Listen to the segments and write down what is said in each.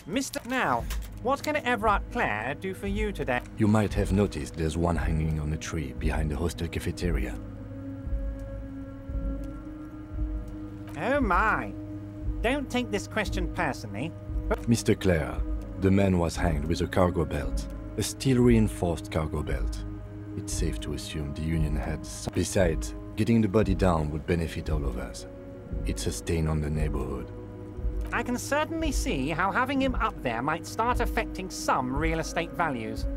Mr. Now, what can Everard Clare do for you today? You might have noticed there's one hanging on a tree behind the hostel cafeteria. Oh my. Don't take this question personally, but... Mr. Clare, the man was hanged with a cargo belt. A steel-reinforced cargo belt. It's safe to assume the Union had some... Besides, getting the body down would benefit all of us. It's a stain on the neighborhood. I can certainly see how having him up there might start affecting some real estate values.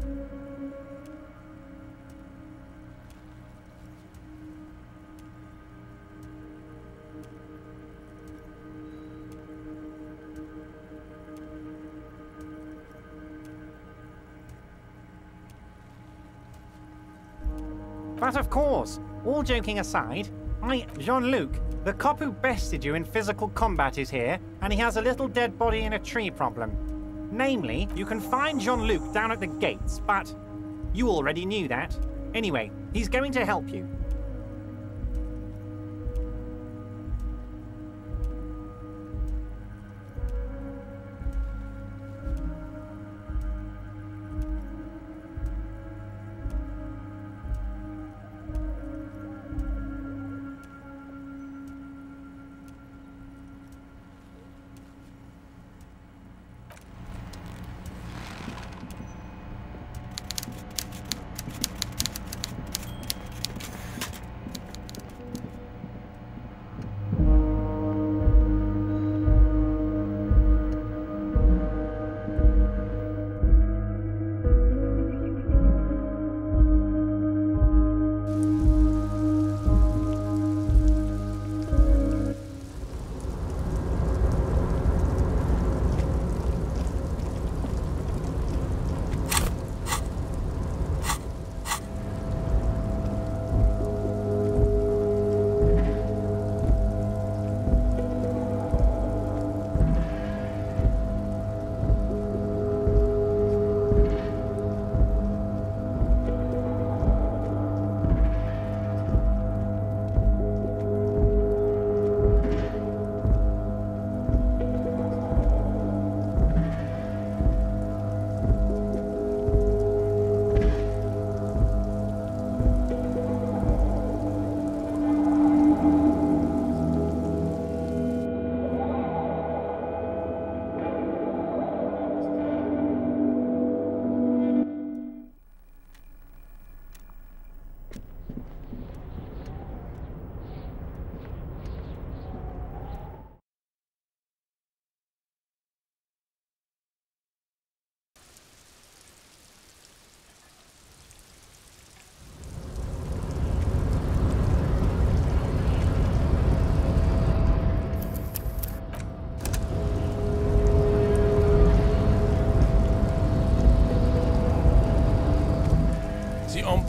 But of course, all joking aside, Jean-Luc, the cop who bested you in physical combat is here, and he has a little dead body in a tree problem. Namely, you can find Jean-Luc down at the gates, but you already knew that. Anyway, he's going to help you.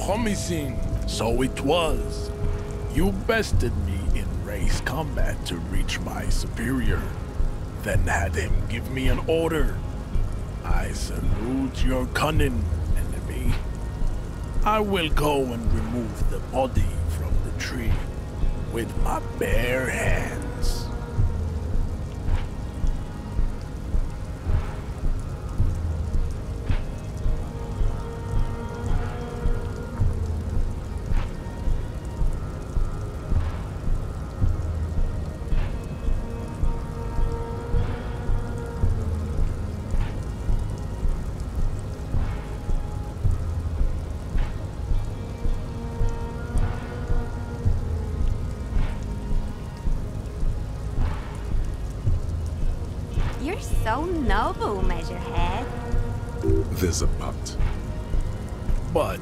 Promising, so it was. You bested me in race combat to reach my superior, then had him give me an order. I salute your cunning, enemy. I will go and remove the body from the tree with my bare hands. You're so noble, Measurehead. There's a but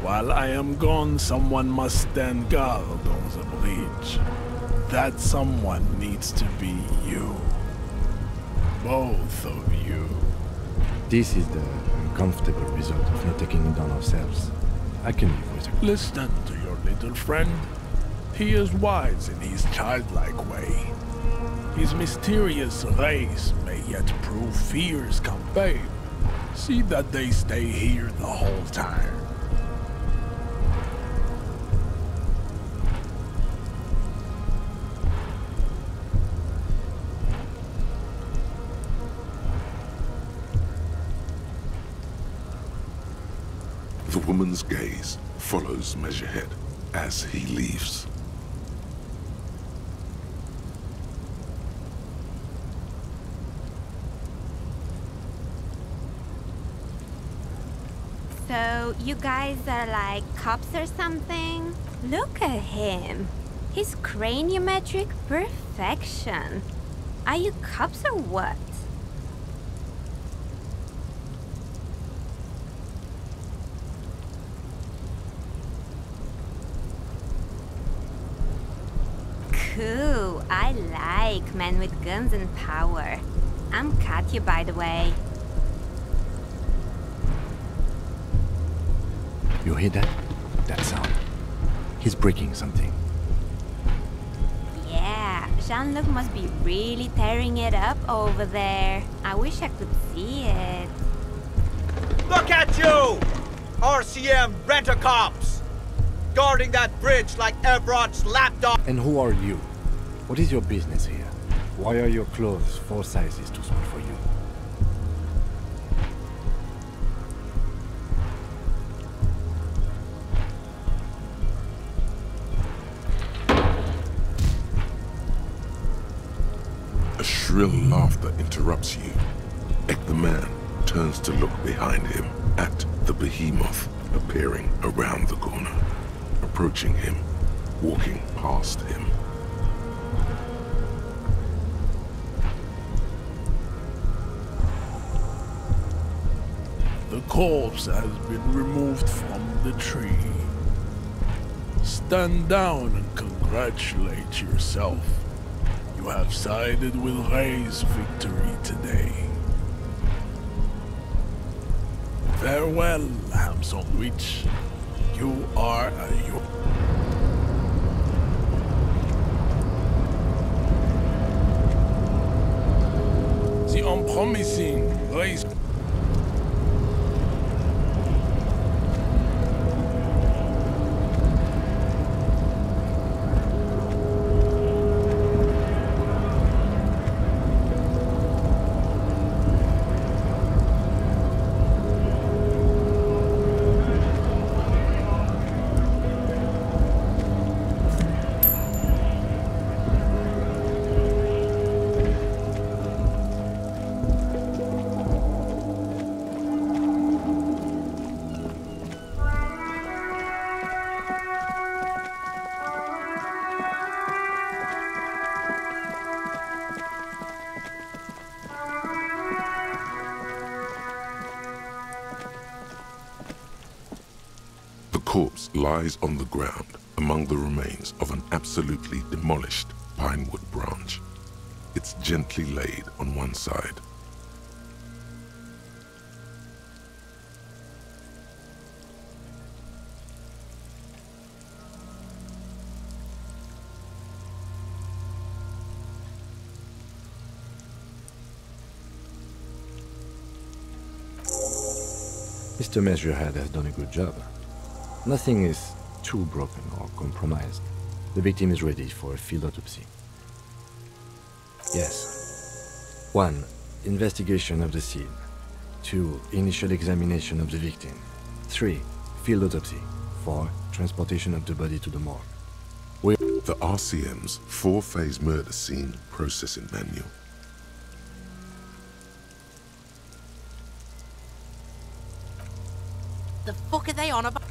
while I am gone, someone must stand guard on the bridge. That someone needs to be you. Both of you. This is the uncomfortable result of not taking it on ourselves. I can live with it. Listen to your little friend. He is wise in his childlike way. His mysterious race may yet prove fears come babe. See that they stay here the whole time. The woman's gaze follows Measurehead as he leaves. So, you guys are like cops or something? Look at him. His craniometric perfection. Are you cops or what? Cool. I like men with guns and power. I'm Katya, by the way. You hear that? That sound. He's breaking something. Yeah, Jean-Luc must be really tearing it up over there. I wish I could see it. Look at you! RCM rent-a-cops! Guarding that bridge like Everott's lapdog! And who are you? What is your business here? Why are your clothes 4 sizes too small for you? A shrill laughter interrupts you. Ek the man turns to look behind him at the behemoth appearing around the corner, approaching him, walking past him. The corpse has been removed from the tree. Stand down and congratulate yourself. You have sided with Ray's victory today. Farewell, ham sandwich. You are a The unpromising Ray's corpse lies on the ground among the remains of an absolutely demolished pinewood branch. It's gently laid on one side. Mr. Measurehead has done a good job. Nothing is too broken or compromised. The victim is ready for a field autopsy. Yes. 1. Investigation of the scene. 2. Initial examination of the victim. 3. Field autopsy. 4. Transportation of the body to the morgue. The RCM's 4-phase murder scene processing manual. The fuck are they on about?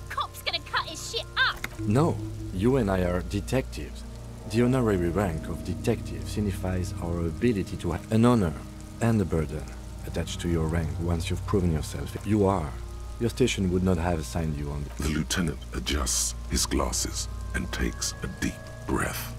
Cop's gonna cut his shit up! No, you and I are detectives. The honorary rank of detective signifies our ability to have an honor and a burden attached to your rank once you've proven yourself. You are. Your station would not have assigned you on The lieutenant adjusts his glasses and takes a deep breath.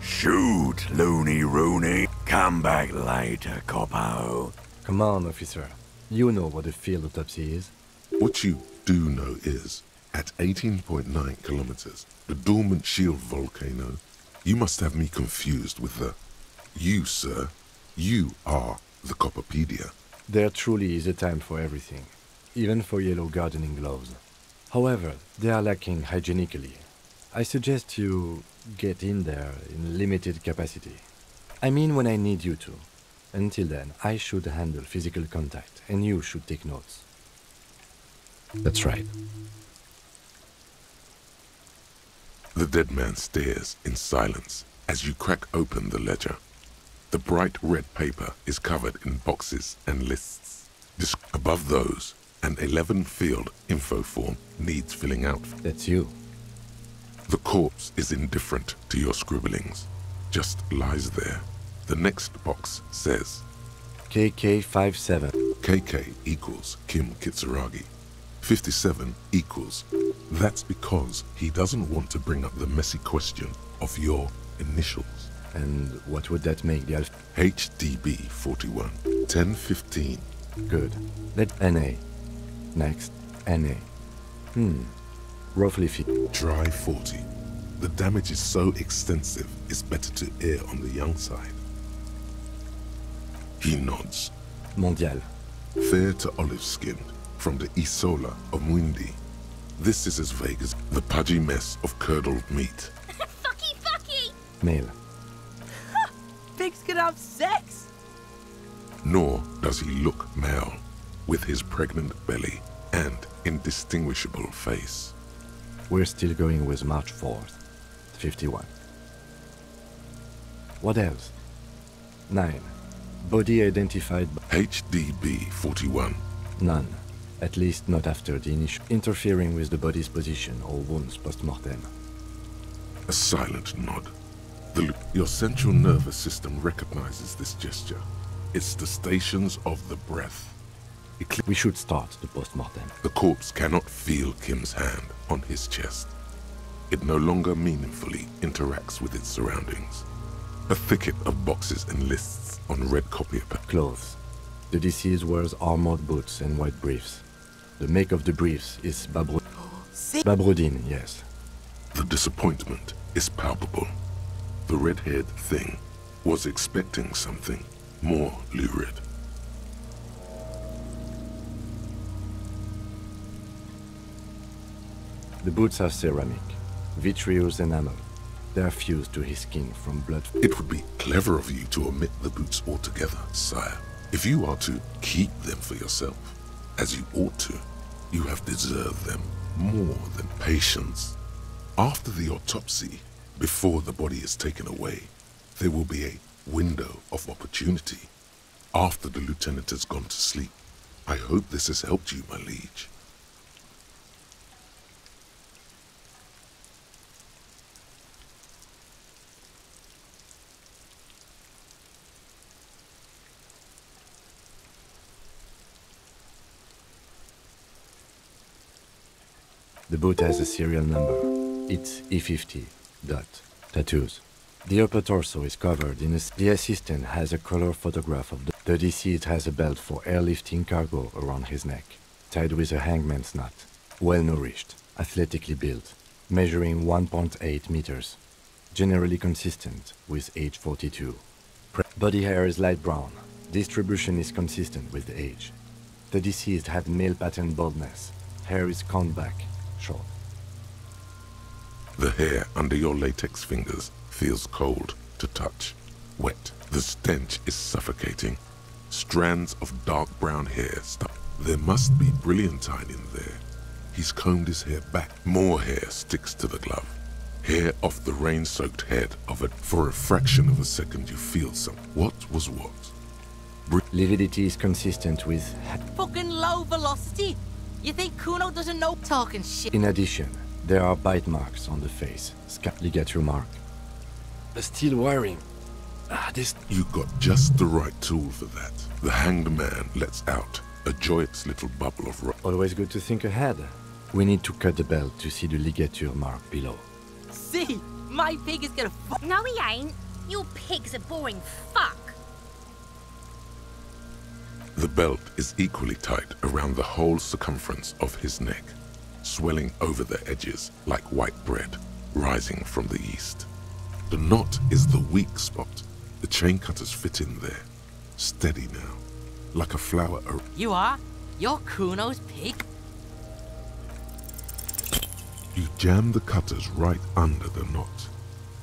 Shoot, loony rooney. Come back later, copo. Come on, officer. You know what a field autopsy is. What you do know is, at 18.9 kilometers, the dormant shield volcano, you must have me confused with the... You, sir, you are the Copperpedia. There truly is a time for everything, even for yellow gardening gloves. However, they are lacking hygienically. I suggest you get in there in limited capacity. I mean when I need you to. Until then, I should handle physical contact, and you should take notes. That's right. The dead man stares in silence as you crack open the ledger. The bright red paper is covered in boxes and lists. Above those, an 11-field info form needs filling out. That's you. The corpse is indifferent to your scribblings, just lies there. The next box says KK57. KK equals Kim Kitsuragi. 57 equals. That's because he doesn't want to bring up the messy question of your initials. And what would that make the HDB 41. 1015. Good. Let NA. Next, NA. Roughly 50. Try 40. The damage is so extensive, it's better to err on the young side. He nods. Mondial. Fair to olive-skinned, from the Isola of Mwindi. This is as vague as the pudgy mess of curdled meat. Fucky, fucky! Male. Pigs can have sex! Nor does he look male, with his pregnant belly and indistinguishable face. We're still going with March 4th. 51. What else? 9. Body identified by HDB 41. none. At least not after the initial interfering with the body's position or wounds post-mortem. A silent nod. Your central nervous system recognizes this gesture. It's the stations of the breath. We should start the post-mortem. The corpse cannot feel Kim's hand on his chest. It no longer meaningfully interacts with its surroundings. A thicket of boxes and lists on red copier paper. Clothes. The deceased wears armored boots and white briefs. The make of the briefs is Babrodine, yes. The disappointment is palpable. The red-haired thing was expecting something more lurid. The boots are ceramic, vitreous enamel. They are fused to his skin from blood. It would be clever of you to omit the boots altogether, sire. If you are to keep them for yourself, as you ought to, you have deserved them more than patience. After the autopsy, before the body is taken away, there will be a window of opportunity. After the lieutenant has gone to sleep, I hope this has helped you, my liege. The boot has a serial number. It's E50. Tattoos. The upper torso is covered in The assistant has a color photograph of the deceased has a belt for airlifting cargo around his neck, tied with a hangman's knot. Well-nourished, athletically built, measuring 1.8 meters. Generally consistent with age 42. Body hair is light brown. Distribution is consistent with the age. The deceased had male pattern baldness. Hair is combed back, short. The hair under your latex fingers feels cold to touch, wet. The stench is suffocating. Strands of dark brown hair stuck. There must be brilliantine in there. He's combed his hair back. More hair sticks to the glove. Hair off the rain-soaked head of it. For a fraction of a second you feel something. What was what? Lividity is consistent with... Fucking low velocity! You think Kuno doesn't know talking shit? In addition, there are bite marks on the face. Ligature mark. Steel wiring. You got just the right tool for that. The hanged man lets out a joyous little bubble of rock. Always good to think ahead. We need to cut the belt to see the ligature mark below. See, my pig is gonna fuck. No, he ain't. Your pig's a boring fuck. The belt is equally tight around the whole circumference of his neck, swelling over the edges like white bread rising from the east. The knot is the weak spot. The chain cutters fit in there, steady now, like a flower. You are? You're Kuno's pig? You jam the cutters right under the knot.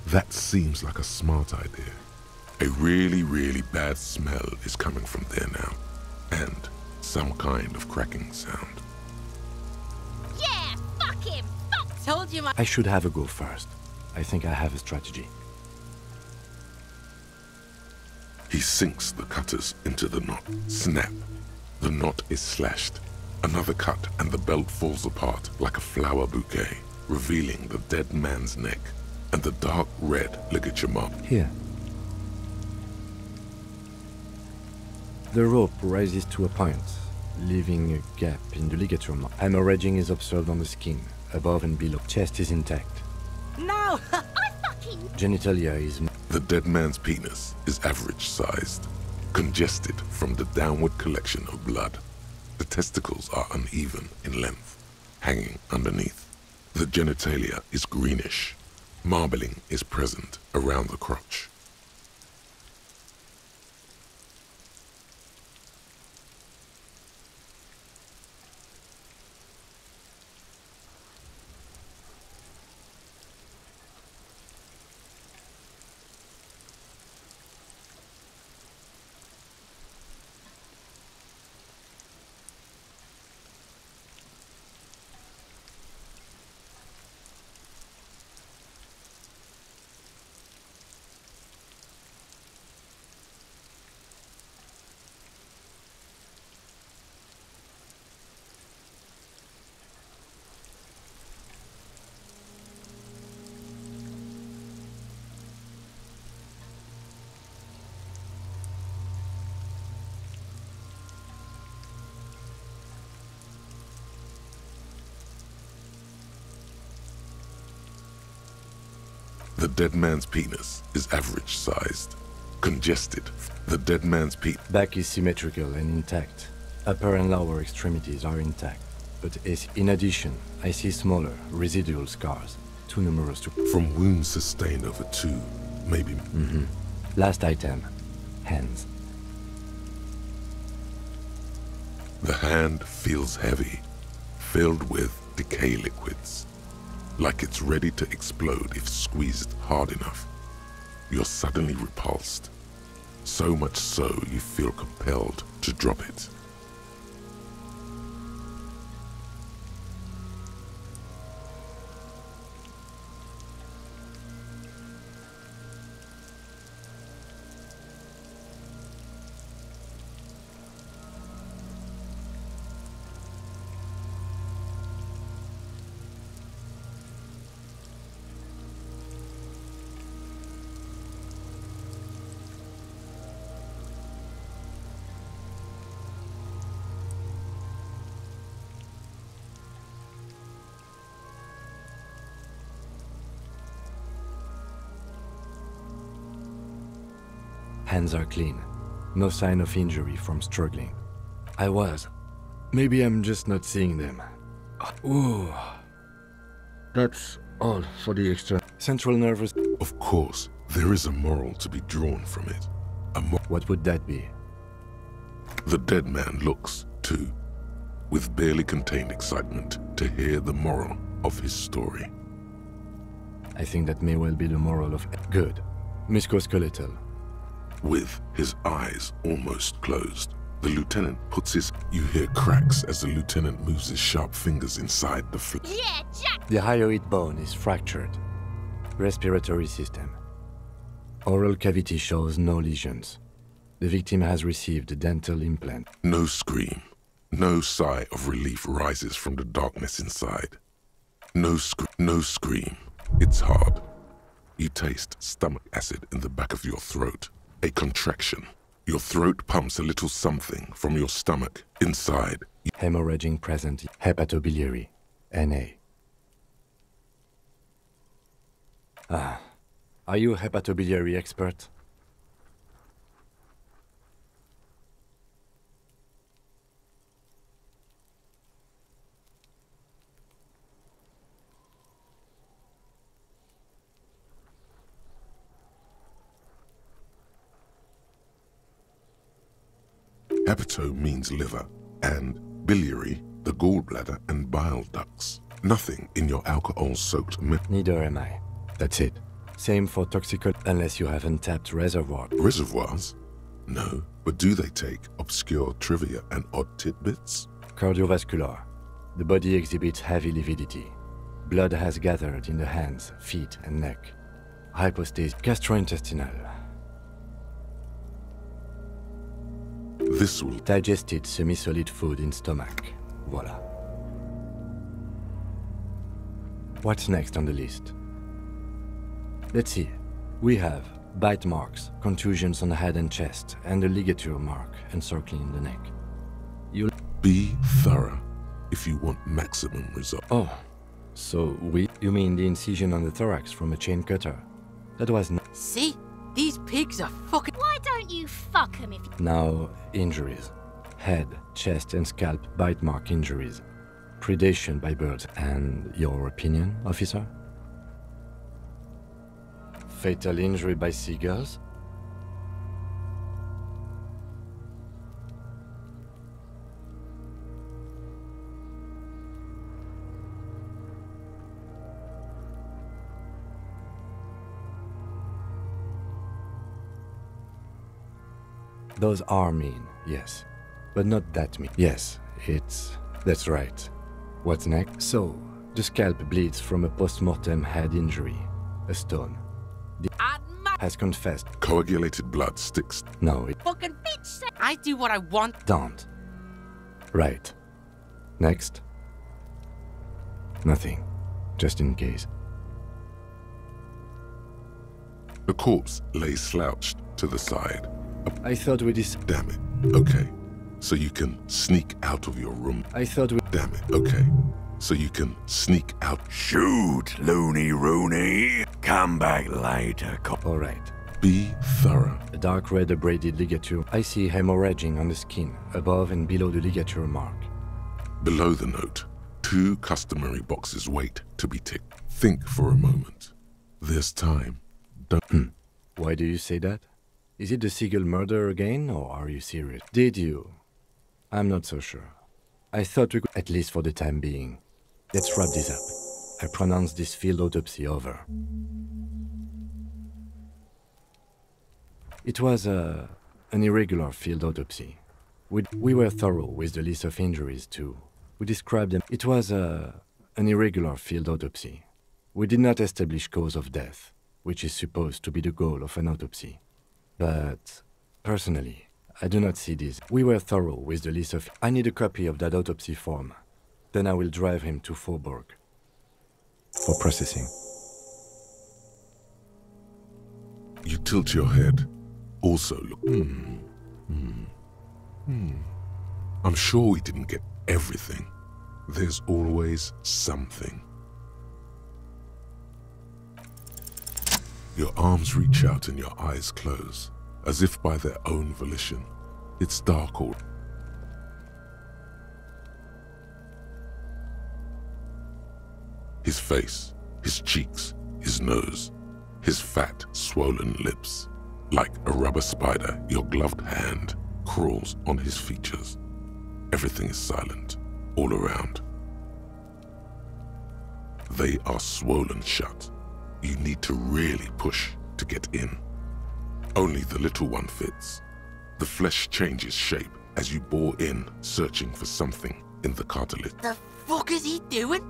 That seems like a smart idea. A really, really bad smell is coming from there now. And some kind of cracking sound. Yeah, fuck him! Fuck! Told you, I should have a go first. I think I have a strategy. He sinks the cutters into the knot. Snap. The knot is slashed. Another cut and the belt falls apart like a flower bouquet, revealing the dead man's neck and the dark red ligature mark. Here. The rope rises to a point, leaving a gap in the ligature mark. Hemorrhaging is observed on the skin, above and below. Chest is intact. No! I fucking... Genitalia is... The dead man's penis is average-sized, congested from the downward collection of blood. The testicles are uneven in length, hanging underneath. The genitalia is greenish. Marbling is present around the crotch. The dead man's penis is average-sized, congested. The dead man's back is symmetrical and intact. Upper and lower extremities are intact. But in addition, I see smaller, residual scars, too numerous to... From wounds sustained over 2, maybe... Last item. Hands. The hand feels heavy, filled with decay liquids. Like it's ready to explode if squeezed hard enough. You're suddenly repulsed. So much so you feel compelled to drop it. Hands are clean. No sign of injury from struggling. I was. Maybe I'm just not seeing them. Ooh. That's all for the extra. Central nervous... Of course, there is a moral to be drawn from it. What would that be? The dead man looks, too, with barely contained excitement to hear the moral of his story. I think that may well be the moral of... Good. Musculoskeletal. With his eyes almost closed, the lieutenant puts his... You hear cracks as the lieutenant moves his sharp fingers inside the Yeah, Jack! The hyoid bone is fractured. Respiratory system. Oral cavity shows no lesions. The victim has received a dental implant. No scream. No sigh of relief rises from the darkness inside. No scream. It's hard. You taste stomach acid in the back of your throat. A contraction. Your throat pumps a little something from your stomach inside. Hemorrhaging present. Hepatobiliary. NA. Are you a hepatobiliary expert? Hepato means liver, and biliary, the gallbladder and bile ducts. Nothing in your alcohol-soaked milk. Neither am I. That's it. Same for toxical, unless you have untapped reservoir. Reservoirs? No, but do they take obscure trivia and odd tidbits? Cardiovascular. The body exhibits heavy lividity. Blood has gathered in the hands, feet, and neck. Hypostasis. Gastrointestinal. This will Digested semi-solid food in stomach. Voila. What's next on the list? Let's see. We have bite marks, contusions on the head and chest, and a ligature mark encircling the neck. You'll be thorough if you want maximum result. Oh, so you mean the incision on the thorax from a chain cutter? That was See? These pigs are fucking... Why don't you fuck him if you... Now, injuries. Head, chest, and scalp bite mark injuries. Predation by birds. And your opinion, officer? Fatal injury by seagulls? Those are mean, yes. But not that mean. Yes, that's right. What's next? So, the scalp bleeds from a post-mortem head injury. A stone. The has confessed. Coagulated blood sticks. No, it fucking bitch. I do what I want. don't. Right. Next. Nothing. Just in case. The corpse lay slouched to the side. I thought we Damn it. Okay. So you can sneak out of your room. I thought we... Damn it. Okay. So you can sneak out. Shoot, Looney Rooney. Come back later, All right. Be thorough. A dark red abraded ligature. I see hemorrhaging on the skin, above and below the ligature mark. Below the note, 2 customary boxes wait to be ticked. Think for a moment. There's time. Don't... Why do you say that? Is it the Siegel murder again, or are you serious? Did you? I'm not so sure. I thought we could, at least for the time being. Let's wrap this up. I pronounce this field autopsy over. It was an irregular field autopsy. We were thorough with the list of injuries, too. We described them. It was an irregular field autopsy. We did not establish cause of death, which is supposed to be the goal of an autopsy. But, personally, I do not see this. We were thorough with the list of... I need a copy of that autopsy form. Then I will drive him to Faubourg for processing. You tilt your head. Also look... I'm sure we didn't get everything. There's always something. Your arms reach out and your eyes close, as if by their own volition. It's dark all. His face, his cheeks, his nose, his fat, swollen lips. Like a rubber spider, your gloved hand crawls on his features. Everything is silent, all around. They are swollen shut. You need to really push to get in. Only the little one fits. The flesh changes shape as you bore in, searching for something in the cartilage. The fuck is he doing?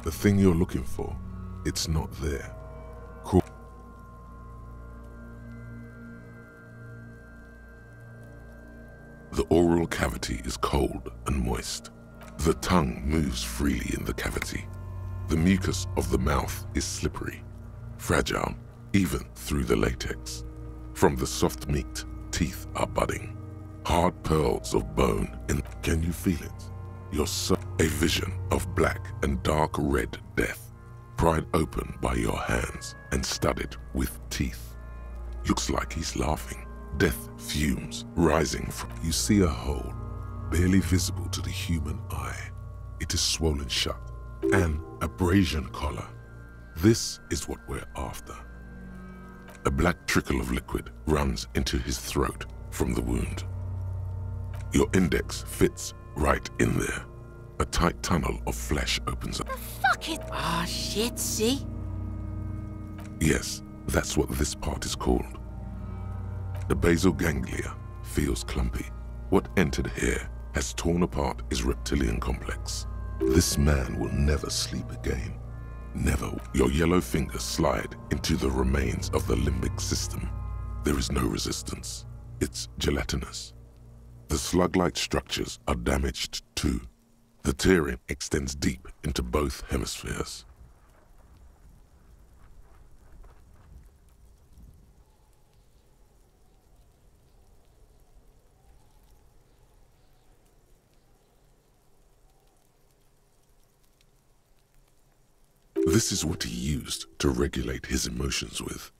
The thing you're looking for, it's not there. The oral cavity is cold and moist. The tongue moves freely in the cavity. The mucus of the mouth is slippery, fragile, even through the latex. From the soft meat, teeth are budding. Hard pearls of bone in... Can you feel it? You're so... A vision of black and dark red death, pried open by your hands and studded with teeth. Looks like he's laughing. Death fumes rising from... You see a hole, barely visible to the human eye. It is swollen shut. An abrasion collar. This is what we're after. A black trickle of liquid runs into his throat from the wound. Your index fits right in there. A tight tunnel of flesh opens up. The fuck is... Ah, shit, see? Yes, that's what this part is called. The basal ganglia feels clumpy. What entered here has torn apart his reptilian complex. This man will never sleep again. Never. Your yellow fingers slide into the remains of the limbic system. There is no resistance. It's gelatinous. The slug-like structures are damaged too. The tearing extends deep into both hemispheres. This is what he used to regulate his emotions with.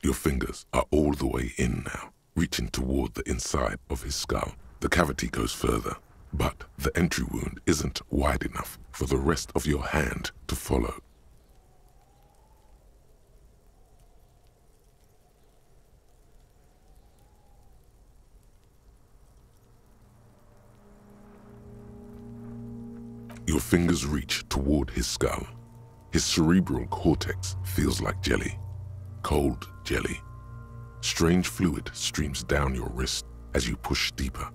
Your fingers are all the way in now, reaching toward the inside of his skull. The cavity goes further, but the entry wound isn't wide enough for the rest of your hand to follow. Your fingers reach toward his skull. His cerebral cortex feels like jelly. Cold jelly. Strange fluid streams down your wrist as you push deeper,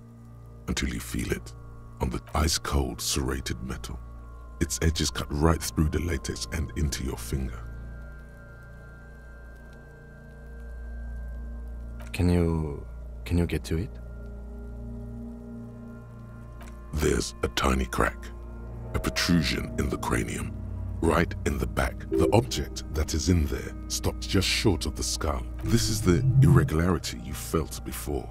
until you feel it on the ice-cold serrated metal. Its edges cut right through the latex and into your finger. Can you get to it? There's a tiny crack. A protrusion in the cranium, right in the back. The object that is in there stops just short of the skull. This is the irregularity you felt before.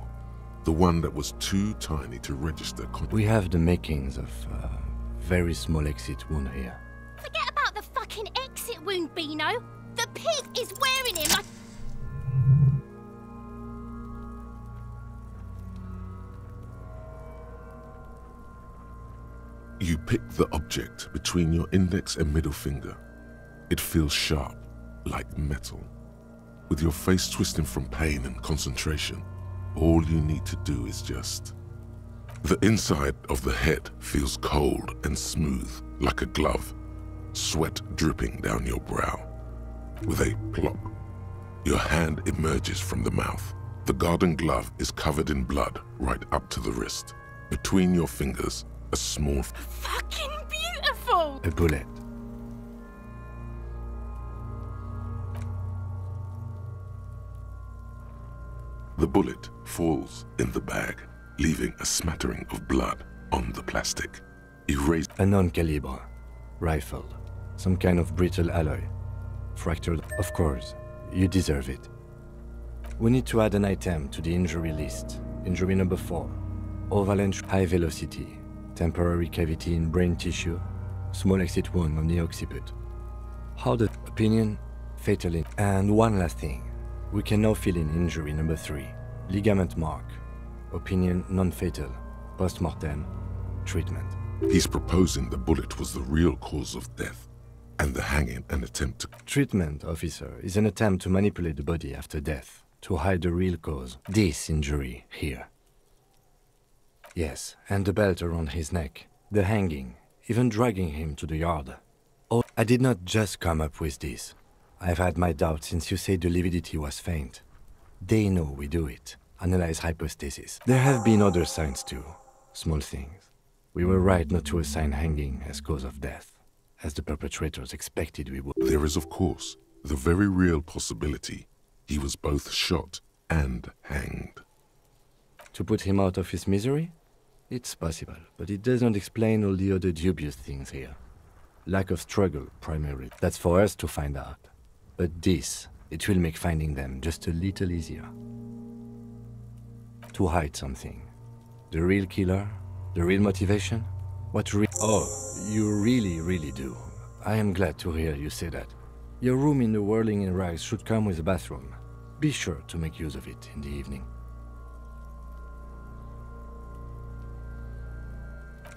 The one that was too tiny to register. We have the makings of a very small exit wound here. Forget about the fucking exit wound, Beano. The pig is wearing him like... You pick the object between your index and middle finger. It feels sharp, like metal. With your face twisting from pain and concentration, all you need to do is just... The inside of the head feels cold and smooth, like a glove, sweat dripping down your brow. With a plop, your hand emerges from the mouth. The garden glove is covered in blood right up to the wrist. Between your fingers, a small... Fucking beautiful! A bullet. The bullet falls in the bag, leaving a smattering of blood on the plastic. Erased. A non-caliber rifle. Some kind of brittle alloy. Fractured. Of course, you deserve it. We need to add an item to the injury list. Injury number 4. Avalanche high velocity. Temporary cavity in brain tissue, small exit wound on the occiput. How the opinion? Fatal in. And one last thing. We can now fill in injury number 3. Ligament mark. Opinion non-fatal. Post-mortem. Treatment. He's proposing the bullet was the real cause of death, and the hanging an attempt to... Treatment, officer, is an attempt to manipulate the body after death, to hide the real cause. This injury here. Yes, and the belt around his neck, the hanging, even dragging him to the yard. Oh, I did not just come up with this. I've had my doubts since you said the lividity was faint. They know we do it. Analyze hypostasis. There have been other signs too. Small things. We were right not to assign hanging as cause of death, as the perpetrators expected we would. There is, of course, the very real possibility he was both shot and hanged. To put him out of his misery? It's possible, but it doesn't explain all the other dubious things here. Lack of struggle, primarily. That's for us to find out. But this, it will make finding them just a little easier. To hide something. The real killer? The real motivation? Oh, you really do. I am glad to hear you say that. Your room in the Whirling in Rags should come with a bathroom. Be sure to make use of it in the evening.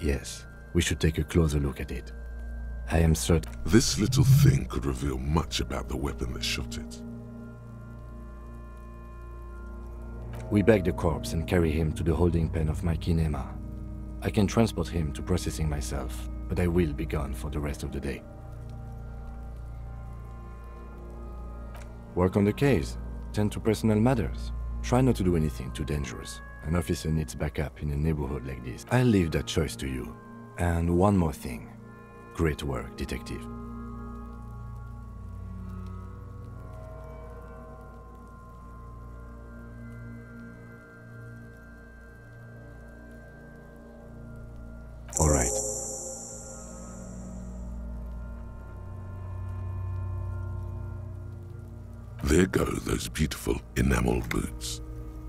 Yes, we should take a closer look at it. I am certain... This little thing could reveal much about the weapon that shot it. We bag the corpse and carry him to the holding pen of my kinema. I can transport him to processing myself, but I will be gone for the rest of the day. Work on the case. Tend to personal matters. Try not to do anything too dangerous. An officer needs backup in a neighborhood like this. I'll leave that choice to you. And one more thing. Great work, detective. All right. There go those beautiful enamel boots.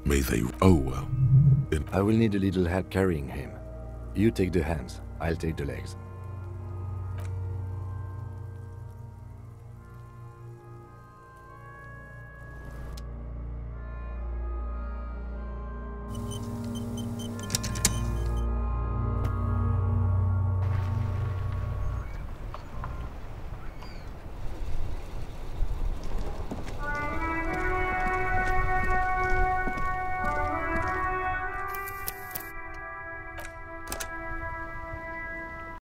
May they... Oh, well. I will need a little help carrying him. You take the hands, I'll take the legs.